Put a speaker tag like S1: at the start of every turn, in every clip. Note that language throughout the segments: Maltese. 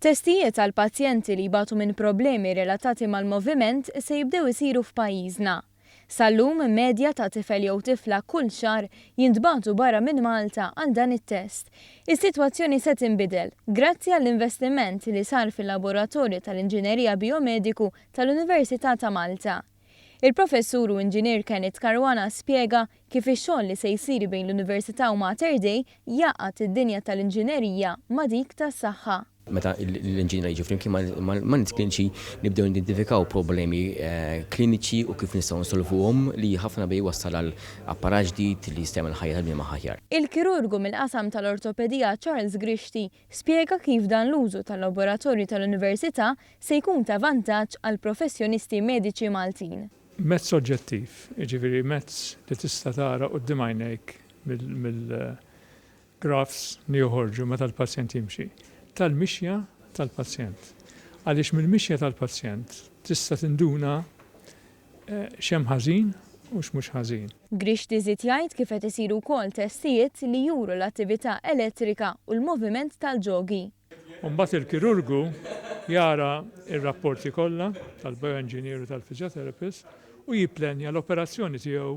S1: Testijiet tal-pazjenti li jbatu minn problemi relatati mal-moviment se jibdew isiru f'pajjiżna. Sal-lum medja ta' tifel jew tifla kull xahar jintbagħtu barra minn Malta għal dan it-test. Is-sitwazzjoni se tinbidel grazzi għall-investiment li sar fil-laboratorju tal-Inġinerija Biomediku tal-Università ta' Malta. Il-professur u inġinier Kenneth Karwana spjega kif ix-xogħol li se jsir bejn l-Università u Mater Dei jaqgħad id-dinja tal-inġinerija ma' dik tas-saħħa.
S2: Meta l-inġinieri jiġu flimkien mal-nies kliniċi nibdew nidentifikaw problemi kliniċi u kif nistgħu nsolvuhom li ħafna bej wassal għal apparat ġdid li jistgħmel ħajja tal-bniedem aħjar.
S1: Il-kirurgu mill-qasam tal-ortopedija Charles Grixti spjega kif dan l-użu tal-laboratorju tal-Università se jkun ta' vantaġġ għal professjonisti mediċi Maltin.
S3: Mezz oġġettiv, jiġifieri mezz li tista' tara quddiem għajnejk mill-grafs li joħorġu meta l-pazjent jimxi. Tal-mixja tal-pazjent. Għaliex mill-mixja tal-pazjent tista' tinduna x'hemm ħażin u x'mhux ħażin.
S1: Grixti żied jgħid kif qed isiru wkoll testijiet li juru l-attività elettrika u l-moviment tal-ġogi.
S3: Mbagħad il-kirurgu jara r-rapporti kollha tal-bioengineer u tal-physiotherapist u jipplenja l-operazzjoni tiegħu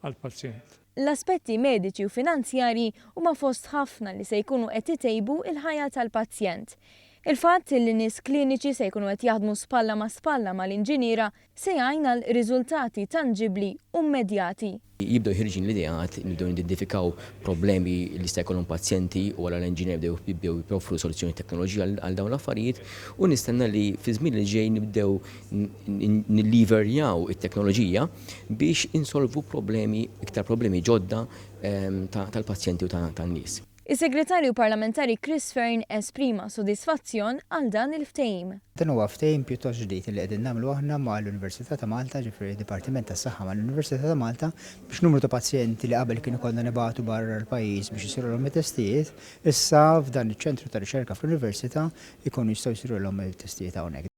S3: għall-pazjent.
S1: L-aspetti mediċi u finanzjarji huma fost ħafna li se jkunu qed jtejbu il-ħajja tal-pazjent. Il-fatt li nies kliniċi se jkunu qed jaħdmu spalla ma' spalla mal-inġiniera se jgħin għal riżultati tanġibbli u immedjati.
S2: Jibdew ħirġin l-idejat nibdew nidentifikaw problemi li jista' jkollhom pazjenti u għal l-inġinier jibdew jipprovdu soluzzjoni teknoloġija għal dawn l-affarijiet u nistenna li fi żmien li ġej nibdew nilliverjaw it-teknoloġija biex insolvu iktar problemi ġodda tal-pazjenti u tan-nies.
S1: Is-Segretarju Parlamentari Chris Fern esprima sodisfazzjon għal dan il-ftehim.
S4: Dan huwa ftehim pjuttost ġdid li qegħdin nagħmlu aħna mal-Università ta' Malta, ġifieri Dipartiment tas-Saħħa mal-Università ta' Malta biex numru ta' pazjenti li qabel kienu konna nibagħtu barra l-pajjiż biex isirulhom it-testijiet, issa f'dan iċ-ċentru ta' riċerka fl-Università jkunu jistgħu jsirulhom it-testijiet hawnhekk.